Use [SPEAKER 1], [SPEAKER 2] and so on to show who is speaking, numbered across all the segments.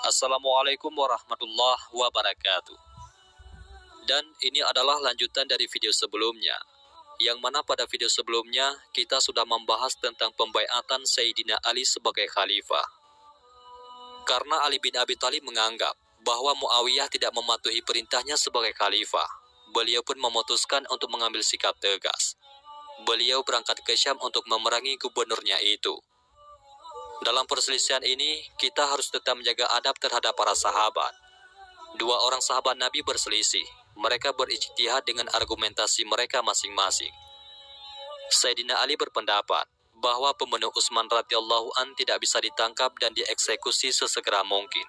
[SPEAKER 1] Assalamualaikum warahmatullahi wabarakatuh. Dan ini adalah lanjutan dari video sebelumnya, yang mana pada video sebelumnya kita sudah membahas tentang pembaiatan Sayyidina Ali sebagai khalifah. Karena Ali bin Abi Thalib menganggap bahwa Muawiyah tidak mematuhi perintahnya sebagai khalifah, beliau pun memutuskan untuk mengambil sikap tegas. Beliau berangkat ke Syam untuk memerangi gubernurnya itu. Dalam perselisihan ini, kita harus tetap menjaga adab terhadap para sahabat. Dua orang sahabat Nabi berselisih. Mereka berijtihad dengan argumentasi mereka masing-masing. Sayyidina Ali berpendapat bahwa pembunuh Utsman radhiyallahu an tidak bisa ditangkap dan dieksekusi sesegera mungkin.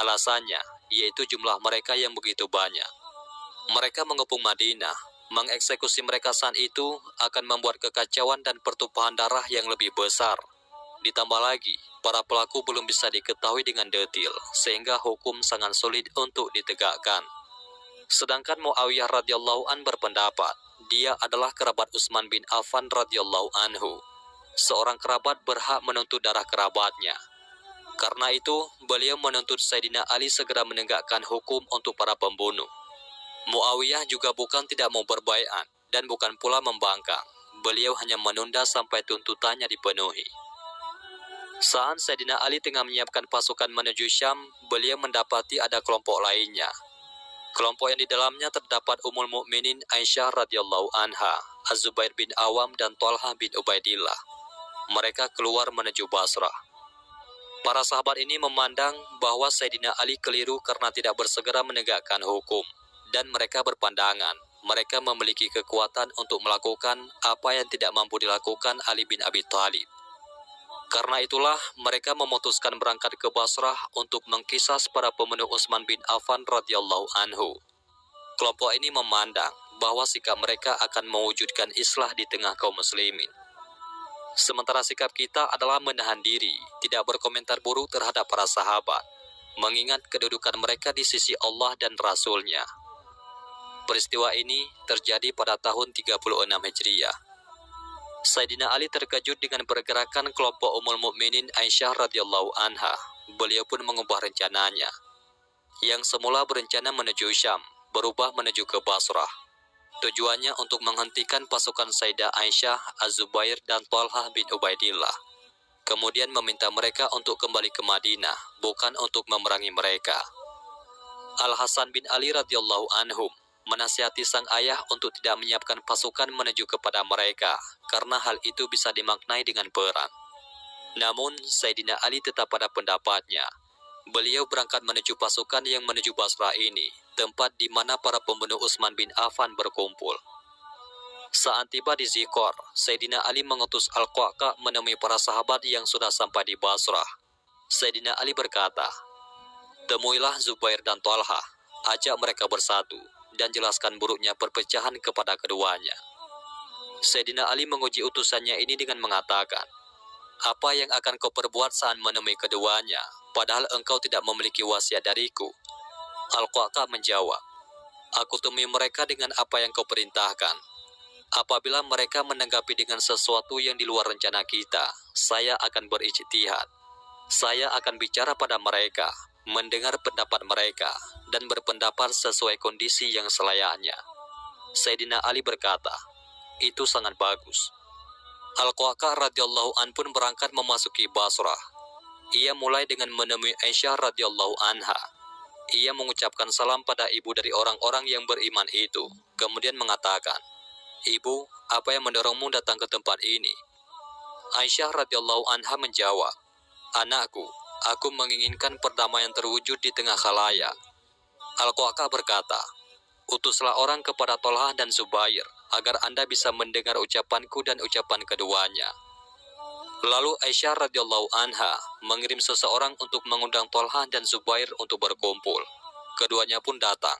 [SPEAKER 1] Alasannya, yaitu jumlah mereka yang begitu banyak. Mereka mengepung Madinah. Mengeksekusi mereka saat itu akan membuat kekacauan dan pertumpahan darah yang lebih besar. Ditambah lagi, para pelaku belum bisa diketahui dengan detail, sehingga hukum sangat sulit untuk ditegakkan. Sedangkan Muawiyah radhiyallahu an berpendapat, dia adalah kerabat Utsman bin Affan radhiyallahu anhu. Seorang kerabat berhak menuntut darah kerabatnya. Karena itu, beliau menuntut Sayyidina Ali segera menegakkan hukum untuk para pembunuh. Muawiyah juga bukan tidak mau berbaiat, dan bukan pula membangkang. Beliau hanya menunda sampai tuntutannya dipenuhi. Saat Sayyidina Ali tengah menyiapkan pasukan menuju Syam, beliau mendapati ada kelompok lainnya. Kelompok yang di dalamnya terdapat Ummul Mukminin Aisyah radhiyallahu anha, Az-Zubair bin Awam dan Thalhah bin Ubaidillah. Mereka keluar menuju Basrah. Para sahabat ini memandang bahwa Sayyidina Ali keliru karena tidak bersegera menegakkan hukum, dan mereka berpandangan mereka memiliki kekuatan untuk melakukan apa yang tidak mampu dilakukan Ali bin Abi Thalib. Karena itulah mereka memutuskan berangkat ke Basrah untuk mengkisas para pembunuh Utsman bin Affan radhiyallahu anhu. Kelompok ini memandang bahwa sikap mereka akan mewujudkan islah di tengah kaum muslimin. Sementara sikap kita adalah menahan diri, tidak berkomentar buruk terhadap para sahabat, mengingat kedudukan mereka di sisi Allah dan Rasul-Nya. Peristiwa ini terjadi pada tahun 36 Hijriah. Sayyidina Ali terkejut dengan pergerakan kelompok Ummul Mukminin Aisyah radhiyallahu anha. Beliau pun mengubah rencananya. Yang semula berencana menuju Syam, berubah menuju ke Basrah. Tujuannya untuk menghentikan pasukan Sayyidah Aisyah, Az-Zubair dan Thalhah bin Ubaidillah. Kemudian meminta mereka untuk kembali ke Madinah, bukan untuk memerangi mereka. Al-Hasan bin Ali radhiyallahu anhum menasihati sang ayah untuk tidak menyiapkan pasukan menuju kepada mereka, karena hal itu bisa dimaknai dengan perang. Namun, Sayyidina Ali tetap pada pendapatnya. Beliau berangkat menuju pasukan yang menuju Basrah ini, tempat di mana para pembunuh Utsman bin Affan berkumpul. Saat tiba di Ziqor, Sayyidina Ali mengutus Al-Qa'qa' menemui para sahabat yang sudah sampai di Basrah. Sayyidina Ali berkata, "Temuilah Zubair dan Thalhah, ajak mereka bersatu, dan jelaskan buruknya perpecahan kepada keduanya." Sayyidina Ali menguji utusannya ini dengan mengatakan, "Apa yang akan kau perbuat saat menemui keduanya, padahal engkau tidak memiliki wasiat dariku?" Al-Qa'qa' menjawab, "Aku temui mereka dengan apa yang kau perintahkan. Apabila mereka menanggapi dengan sesuatu yang di luar rencana kita, saya akan berijtihad. Saya akan bicara pada mereka, mendengar pendapat mereka, dan berpendapat sesuai kondisi yang selayaknya." Sayyidina Ali berkata, "Itu sangat bagus." Al-Qa'qa' radhiyallahu an pun berangkat memasuki Basrah. Ia mulai dengan menemui Aisyah radhiyallahu anha. Ia mengucapkan salam pada ibu dari orang-orang yang beriman itu, kemudian mengatakan, "Ibu, apa yang mendorongmu datang ke tempat ini?" Aisyah radhiyallahu anha menjawab, "Anakku, aku menginginkan perdamaian terwujud di tengah khalayak." Al-Qa'qa' berkata, "Utuslah orang kepada Thalhah dan Zubair, agar Anda bisa mendengar ucapanku dan ucapan keduanya." Lalu Aisyah radhiyallahu anha mengirim seseorang untuk mengundang Thalhah dan Zubair untuk berkumpul. Keduanya pun datang.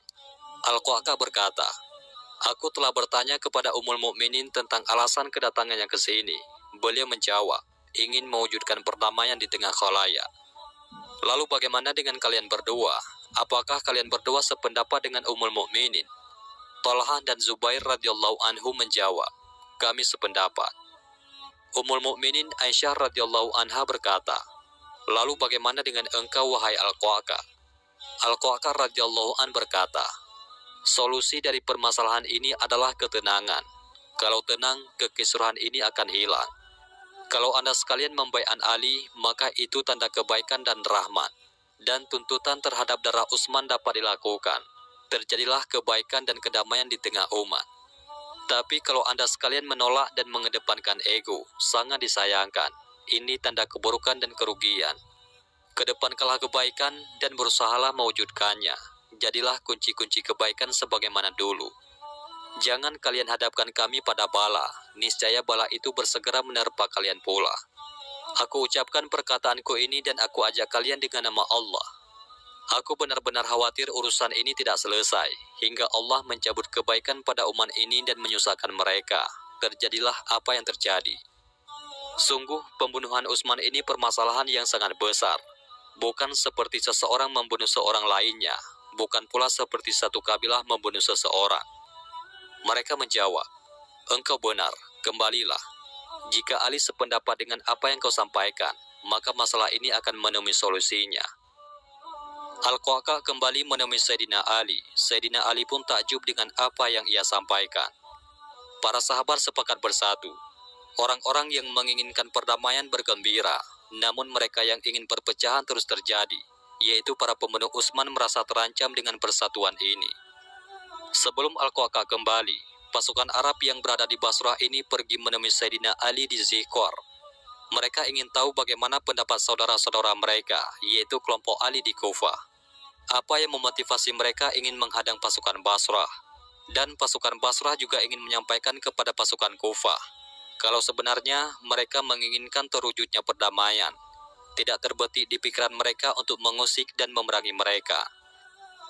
[SPEAKER 1] Al-Qa'qa' berkata, "Aku telah bertanya kepada Ummul Mukminin tentang alasan kedatangannya ke sini." Beliau menjawab, "Ingin mewujudkan perdamaian di tengah khalayak." "Lalu bagaimana dengan kalian berdua? Apakah kalian berdua sependapat dengan Ummul Mukminin?" Thalhah dan Zubair radhiyallahu anhu menjawab, "Kami sependapat." Ummul Mukminin Aisyah radhiyallahu anha berkata, Lalu bagaimana dengan engkau wahai Al-Qa'qa? Al-Qa'qa radhiyallahu an berkata, solusi dari permasalahan ini adalah ketenangan. Kalau tenang, kekisruhan ini akan hilang. Kalau Anda sekalian membaiat Ali, maka itu tanda kebaikan dan rahmat. Dan tuntutan terhadap darah Utsman dapat dilakukan. Terjadilah kebaikan dan kedamaian di tengah umat. Tapi kalau Anda sekalian menolak dan mengedepankan ego, sangat disayangkan. Ini tanda keburukan dan kerugian. Kedepankanlah kebaikan dan berusahalah mewujudkannya. Jadilah kunci-kunci kebaikan sebagaimana dulu. Jangan kalian hadapkan kami pada bala, niscaya bala itu bersegera menerpa kalian pula. Aku ucapkan perkataanku ini dan aku ajak kalian dengan nama Allah. Aku benar-benar khawatir urusan ini tidak selesai, hingga Allah mencabut kebaikan pada umat ini dan menyusahkan mereka. Terjadilah apa yang terjadi. Sungguh, pembunuhan Utsman ini permasalahan yang sangat besar. Bukan seperti seseorang membunuh seorang lainnya, bukan pula seperti satu kabilah membunuh seseorang. Mereka menjawab, engkau benar, kembalilah. Jika Ali sependapat dengan apa yang kau sampaikan, maka masalah ini akan menemui solusinya. Al-Qa'qa kembali menemui Sayyidina Ali. Sayyidina Ali pun takjub dengan apa yang ia sampaikan. Para sahabat sepakat bersatu. Orang-orang yang menginginkan perdamaian bergembira, namun mereka yang ingin perpecahan terus terjadi, yaitu para pembunuh Utsman merasa terancam dengan persatuan ini. Sebelum Al-Qa'qa kembali, pasukan Arab yang berada di Basrah ini pergi menemui Sayyidina Ali di Zikor. Mereka ingin tahu bagaimana pendapat saudara-saudara mereka, yaitu kelompok Ali di Kufah. Apa yang memotivasi mereka ingin menghadang pasukan Basrah. Dan pasukan Basrah juga ingin menyampaikan kepada pasukan Kufah, kalau sebenarnya mereka menginginkan terwujudnya perdamaian. Tidak terbetik di pikiran mereka untuk mengusik dan memerangi mereka.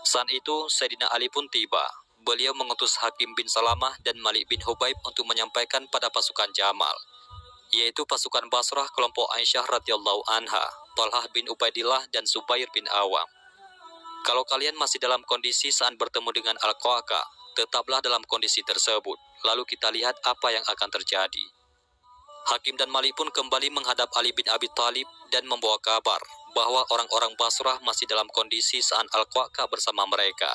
[SPEAKER 1] Saat itu, Sayyidina Ali pun tiba. Beliau mengutus Hakim bin Salamah dan Malik bin Hubaib untuk menyampaikan pada pasukan Jamal, yaitu pasukan Basrah kelompok Aisyah radhiyallahu anha, Talhah bin Ubaidillah dan Zubair bin Awam. Kalau kalian masih dalam kondisi saat bertemu dengan Al-Qa'qa, tetaplah dalam kondisi tersebut, lalu kita lihat apa yang akan terjadi. Hakim dan Malik pun kembali menghadap Ali bin Abi Thalib dan membawa kabar bahwa orang-orang Basrah masih dalam kondisi saat Al-Qa'qa bersama mereka.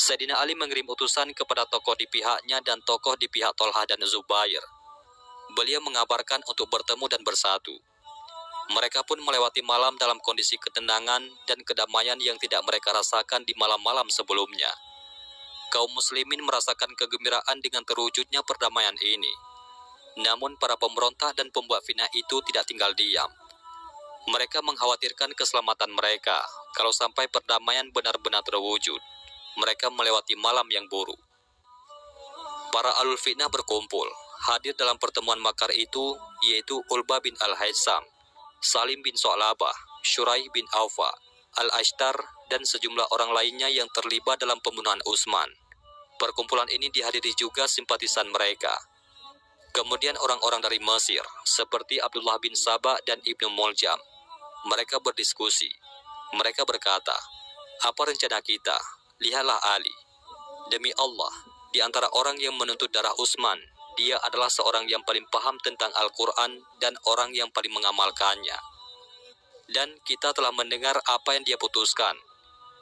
[SPEAKER 1] Sayyidina Ali mengirim utusan kepada tokoh di pihaknya dan tokoh di pihak Talhah dan Zubair. Beliau mengabarkan untuk bertemu dan bersatu. Mereka pun melewati malam dalam kondisi ketenangan dan kedamaian yang tidak mereka rasakan di malam-malam sebelumnya. Kaum muslimin merasakan kegembiraan dengan terwujudnya perdamaian ini. Namun para pemberontak dan pembuat fitnah itu tidak tinggal diam. Mereka mengkhawatirkan keselamatan mereka kalau sampai perdamaian benar-benar terwujud. Mereka melewati malam yang buruk. Para alul fitnah berkumpul. Hadir dalam pertemuan makar itu yaitu Ulbah bin Al-Haisam, Salim bin Su'labah, Syuraih bin Aufa, Al-Ashtar, dan sejumlah orang lainnya yang terlibat dalam pembunuhan Utsman. Perkumpulan ini dihadiri juga simpatisan mereka. Kemudian orang-orang dari Mesir, seperti Abdullah bin Sabah dan Ibnu Muljam. Mereka berdiskusi. Mereka berkata, apa rencana kita? Lihatlah Ali. Demi Allah, di antara orang yang menuntut darah Utsman, dia adalah seorang yang paling paham tentang Al-Quran dan orang yang paling mengamalkannya. Dan kita telah mendengar apa yang dia putuskan.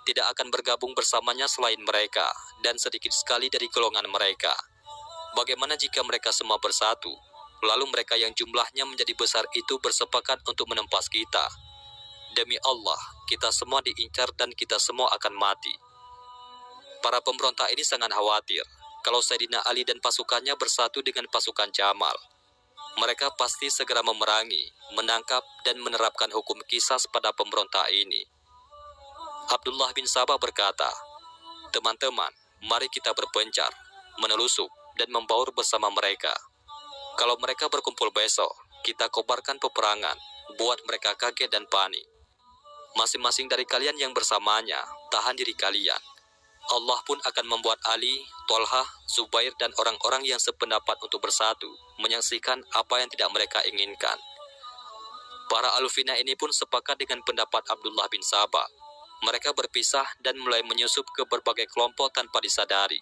[SPEAKER 1] Tidak akan bergabung bersamanya selain mereka, dan sedikit sekali dari golongan mereka. Bagaimana jika mereka semua bersatu, lalu mereka yang jumlahnya menjadi besar itu bersepakat untuk menumpas kita? Demi Allah, kita semua diincar dan kita semua akan mati. Para pemberontak ini sangat khawatir kalau Sayyidina Ali dan pasukannya bersatu dengan pasukan Jamal. Mereka pasti segera memerangi, menangkap, dan menerapkan hukum qisas pada pemberontak ini. Abdullah bin Sabah berkata, teman-teman, mari kita berpencar, menelusup, dan membaur bersama mereka. Kalau mereka berkumpul besok, kita kobarkan peperangan, buat mereka kaget dan panik. Masing-masing dari kalian yang bersamanya, tahan diri kalian. Allah pun akan membuat Ali, Talhah, Zubair, dan orang-orang yang sependapat untuk bersatu, menyaksikan apa yang tidak mereka inginkan. Para alufina ini pun sepakat dengan pendapat Abdullah bin Sabah. Mereka berpisah dan mulai menyusup ke berbagai kelompok tanpa disadari,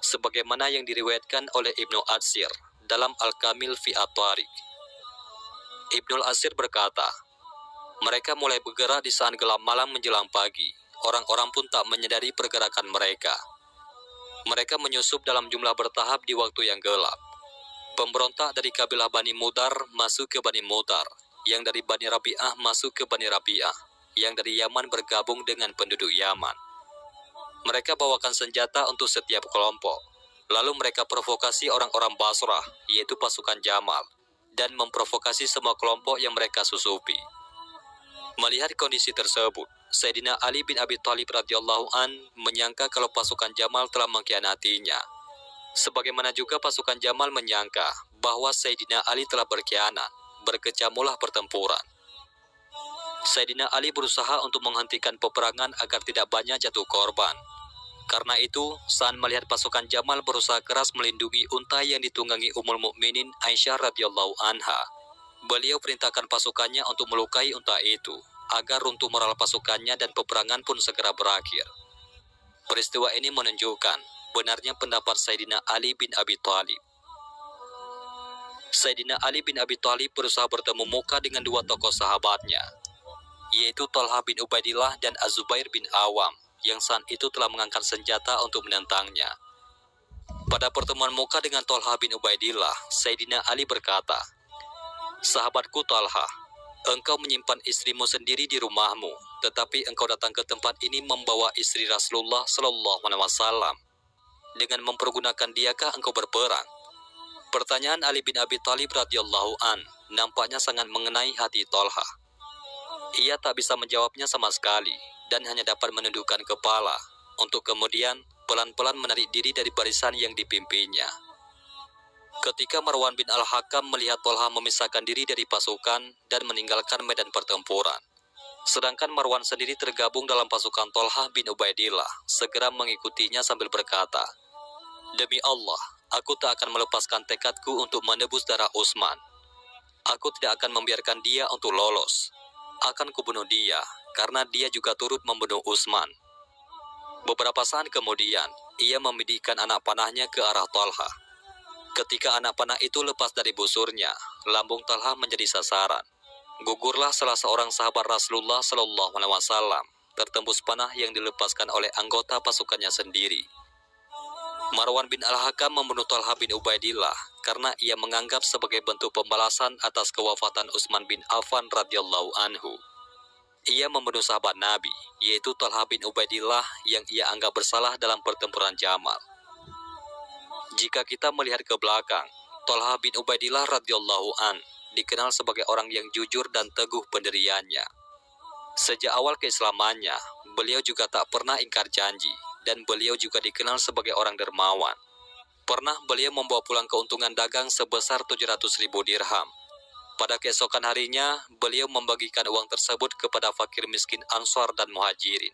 [SPEAKER 1] sebagaimana yang diriwayatkan oleh Ibnu Atsir dalam Al-Kamil fi At-Tariq. Ibnu Atsir berkata, Mereka mulai bergerak di saat gelap malam menjelang pagi. Orang-orang pun tak menyadari pergerakan mereka. Mereka menyusup dalam jumlah bertahap di waktu yang gelap. Pemberontak dari kabilah Bani Mudar masuk ke Bani Mudar, yang dari Bani Rabi'ah masuk ke Bani Rabi'ah, yang dari Yaman bergabung dengan penduduk Yaman. Mereka bawakan senjata untuk setiap kelompok. Lalu mereka provokasi orang-orang Basrah, yaitu pasukan Jamal, dan memprovokasi semua kelompok yang mereka susupi. Melihat kondisi tersebut, Sayyidina Ali bin Abi Thalib radhiyallahu an menyangka kalau pasukan Jamal telah mengkhianatinya. Sebagaimana juga pasukan Jamal menyangka bahwa Sayyidina Ali telah berkhianat, berkecamuklah pertempuran. Sayyidina Ali berusaha untuk menghentikan peperangan agar tidak banyak jatuh korban. Karena itu, saat melihat pasukan Jamal berusaha keras melindungi unta yang ditunggangi Ummul Mukminin Aisyah radhiyallahu anha, beliau perintahkan pasukannya untuk melukai unta itu, agar runtuh moral pasukannya dan peperangan pun segera berakhir. Peristiwa ini menunjukkan benarnya pendapat Sayyidina Ali bin Abi Thalib. Sayyidina Ali bin Abi Thalib berusaha bertemu muka dengan dua tokoh sahabatnya, yaitu Thalhah bin Ubaidillah dan Az-Zubair bin Awam, yang saat itu telah mengangkat senjata untuk menentangnya. Pada pertemuan muka dengan Thalhah bin Ubaidillah, Sayyidina Ali berkata, "Sahabatku Thalhah, engkau menyimpan istrimu sendiri di rumahmu, tetapi engkau datang ke tempat ini membawa istri Rasulullah Shallallahu Alaihi Wasallam. Dengan mempergunakan diakah engkau berperang?" Pertanyaan Ali bin Abi Thalib radhiyallahu an nampaknya sangat mengenai hati Thalhah. Ia tak bisa menjawabnya sama sekali dan hanya dapat menundukkan kepala untuk kemudian pelan-pelan menarik diri dari barisan yang dipimpinnya. Ketika Marwan bin Al-Hakam melihat Thalhah memisahkan diri dari pasukan dan meninggalkan medan pertempuran, sedangkan Marwan sendiri tergabung dalam pasukan Thalhah bin Ubaidillah, segera mengikutinya sambil berkata, "Demi Allah, aku tak akan melepaskan tekadku untuk menebus darah Utsman. Aku tidak akan membiarkan dia untuk lolos. Akan kubunuh dia, karena dia juga turut membunuh Utsman." Beberapa saat kemudian, ia membisikkan anak panahnya ke arah Thalhah. Ketika anak panah itu lepas dari busurnya, lambung Thalhah menjadi sasaran. Gugurlah salah seorang sahabat Rasulullah Shallallahu Alaihi Wasallam, tertembus panah yang dilepaskan oleh anggota pasukannya sendiri. Marwan bin Al-Hakam membunuh Thalhah bin Ubaidillah karena ia menganggap sebagai bentuk pembalasan atas kewafatan Utsman bin Affan radhiyallahu anhu. Ia membunuh sahabat Nabi, yaitu Thalhah bin Ubaidillah yang ia anggap bersalah dalam pertempuran Jamal. Jika kita melihat ke belakang, Thalhah bin Ubaidillah radhiyallahu an dikenal sebagai orang yang jujur dan teguh pendiriannya. Sejak awal keislamannya, beliau juga tak pernah ingkar janji, dan beliau juga dikenal sebagai orang dermawan. Pernah beliau membawa pulang keuntungan dagang sebesar 700.000 dirham. Pada keesokan harinya, beliau membagikan uang tersebut kepada fakir miskin Ansar dan Muhajirin.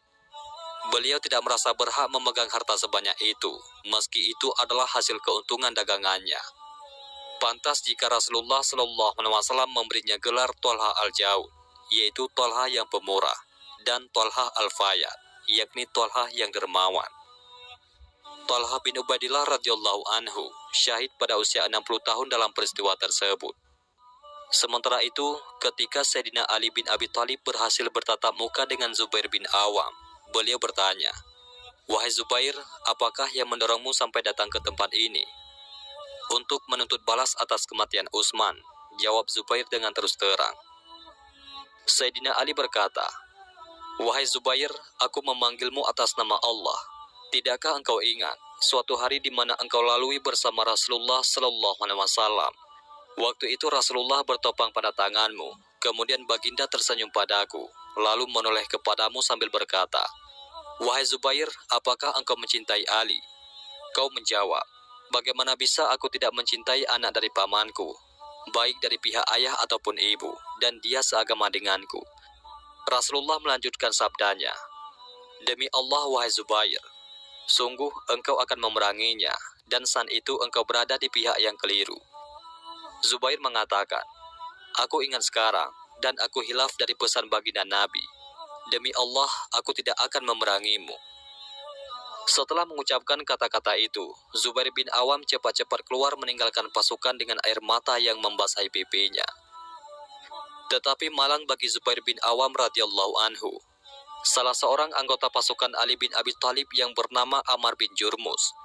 [SPEAKER 1] Beliau tidak merasa berhak memegang harta sebanyak itu, meski itu adalah hasil keuntungan dagangannya. Pantas jika Rasulullah Shallallahu Alaihi Wasallam memberinya gelar Thalhah al-Jaud, yaitu Thalhah yang pemurah, dan Thalhah al-Fayyad, yakni Thalhah yang dermawan. Thalhah bin Ubaidillah radhiyallahu anhu syahid pada usia 60 tahun dalam peristiwa tersebut. Sementara itu, ketika Sayyidina Ali bin Abi Thalib berhasil bertatap muka dengan Zubair bin Awam, beliau bertanya, "Wahai Zubair, apakah yang mendorongmu sampai datang ke tempat ini?" "Untuk menuntut balas atas kematian Utsman," jawab Zubair dengan terus terang. Sayyidina Ali berkata, "Wahai Zubair, aku memanggilmu atas nama Allah. Tidakkah engkau ingat suatu hari di mana engkau lalui bersama Rasulullah Shallallahu Alaihi Wasallam? Waktu itu Rasulullah bertopang pada tanganmu, kemudian baginda tersenyum padaku, lalu menoleh kepadamu sambil berkata, 'Wahai Zubair, apakah engkau mencintai Ali?' Kau menjawab, 'Bagaimana bisa aku tidak mencintai anak dari pamanku, baik dari pihak ayah ataupun ibu, dan dia seagama denganku?' Rasulullah melanjutkan sabdanya, 'Demi Allah, wahai Zubair, sungguh engkau akan memeranginya, dan saat itu engkau berada di pihak yang keliru.' Zubair mengatakan, 'Aku ingat sekarang, dan aku hilaf dari pesan baginda Nabi. Demi Allah, aku tidak akan memerangimu.' Setelah mengucapkan kata-kata itu, Zubair bin Awam cepat-cepat keluar meninggalkan pasukan dengan air mata yang membasahi pipinya. Tetapi malang bagi Zubair bin Awam radhiyallahu anhu. Salah seorang anggota pasukan Ali bin Abi Thalib yang bernama Ammar bin Jurmus,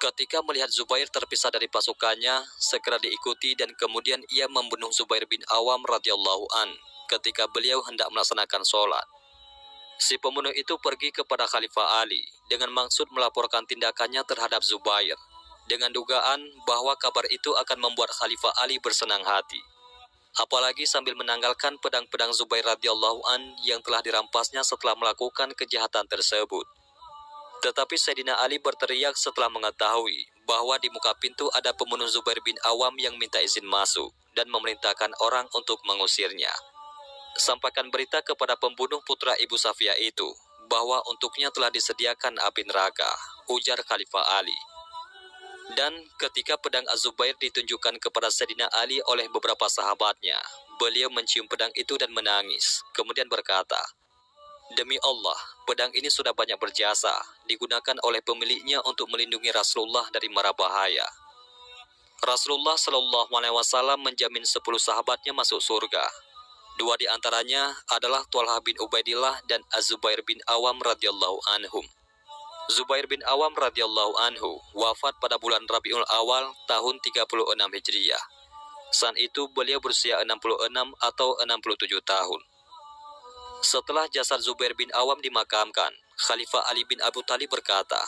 [SPEAKER 1] ketika melihat Zubair terpisah dari pasukannya, segera diikuti dan kemudian ia membunuh Zubair bin Awam radhiyallahu an ketika beliau hendak melaksanakan sholat. Si pembunuh itu pergi kepada Khalifah Ali dengan maksud melaporkan tindakannya terhadap Zubair, dengan dugaan bahwa kabar itu akan membuat Khalifah Ali bersenang hati. Apalagi sambil menanggalkan pedang-pedang Zubair radhiyallahu an yang telah dirampasnya setelah melakukan kejahatan tersebut. Tetapi Sayyidina Ali berteriak setelah mengetahui bahwa di muka pintu ada pembunuh Zubair bin Awam yang minta izin masuk dan memerintahkan orang untuk mengusirnya. Sampaikan berita kepada pembunuh putra Ibu Safiyah itu bahwa untuknya telah disediakan api neraka, ujar Khalifah Ali. Dan ketika pedang Az-Zubair ditunjukkan kepada Sayyidina Ali oleh beberapa sahabatnya, beliau mencium pedang itu dan menangis, kemudian berkata, "Demi Allah, pedang ini sudah banyak berjasa, digunakan oleh pemiliknya untuk melindungi Rasulullah dari mara bahaya." Rasulullah Shallallahu Alaihi Wasallam menjamin 10 sahabatnya masuk surga. 2 di antaranya adalah Thalhah bin Ubaidillah dan Az-Zubair bin Awam radhiyallahu anhum. Zubair bin Awam radhiyallahu anhu wafat pada bulan Rabiul Awal tahun 36 Hijriah. Saat itu beliau berusia 66 atau 67 tahun. Setelah jasad Zubair bin Awam dimakamkan, Khalifah Ali bin Abu Thalib berkata,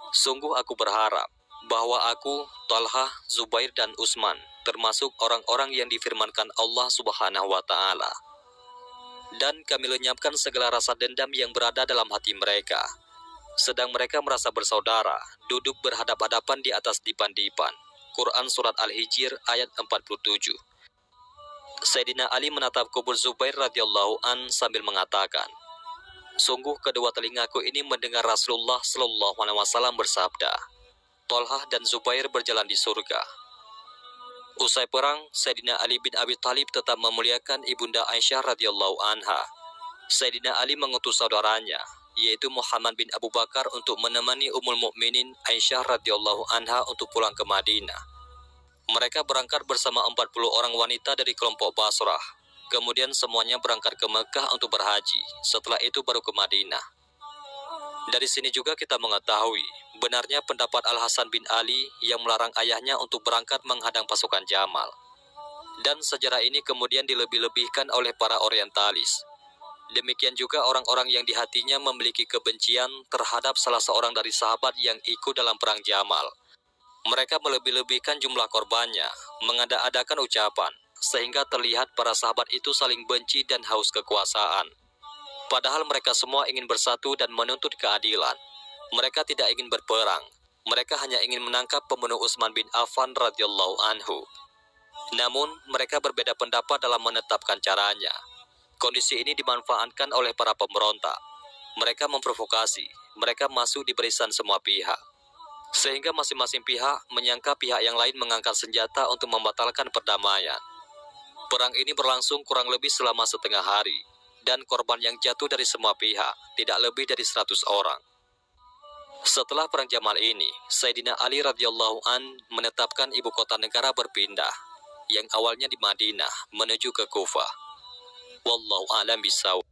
[SPEAKER 1] "Sungguh aku berharap bahwa aku, Thalhah, Zubair dan Utsman termasuk orang-orang yang difirmankan Allah Subhanahu wa Ta'ala. Dan kami lenyapkan segala rasa dendam yang berada dalam hati mereka. Sedang mereka merasa bersaudara, duduk berhadap-hadapan di atas dipan-dipan." Quran Surat Al-Hijr ayat 47. Sayyidina Ali menatap kubur Zubair radhiyallahu an sambil mengatakan, "Sungguh kedua telingaku ini mendengar Rasulullah Shallallahu Alaihi Wasallam bersabda, Thalhah dan Zubair berjalan di surga." Usai perang, Sayyidina Ali bin Abi Thalib tetap memuliakan ibunda Aisyah radhiyallahu anha. Sayyidina Ali mengutus saudaranya, yaitu Muhammad bin Abu Bakar, untuk menemani Ummul Mukminin Aisyah radhiyallahu anha untuk pulang ke Madinah. Mereka berangkat bersama 40 orang wanita dari kelompok Basrah. Kemudian semuanya berangkat ke Mekah untuk berhaji. Setelah itu baru ke Madinah. Dari sini juga kita mengetahui benarnya pendapat Al-Hasan bin Ali yang melarang ayahnya untuk berangkat menghadang pasukan Jamal. Dan sejarah ini kemudian dilebih-lebihkan oleh para orientalis. Demikian juga orang-orang yang di hatinya memiliki kebencian terhadap salah seorang dari sahabat yang ikut dalam perang Jamal. Mereka melebih-lebihkan jumlah korbannya, mengada-adakan ucapan, sehingga terlihat para sahabat itu saling benci dan haus kekuasaan. Padahal mereka semua ingin bersatu dan menuntut keadilan. Mereka tidak ingin berperang. Mereka hanya ingin menangkap pembunuh Utsman bin Affan radhiyallahu anhu. Namun, mereka berbeda pendapat dalam menetapkan caranya. Kondisi ini dimanfaatkan oleh para pemberontak. Mereka memprovokasi, mereka masuk di barisan semua pihak. Sehingga masing-masing pihak menyangka pihak yang lain mengangkat senjata untuk membatalkan perdamaian. Perang ini berlangsung kurang lebih selama setengah hari, dan korban yang jatuh dari semua pihak tidak lebih dari 100 orang. Setelah perang Jamal ini, Sayyidina Ali radhiyallahu an menetapkan ibu kota negara berpindah, yang awalnya di Madinah menuju ke Kufah. Wallahu a'lam bishawab.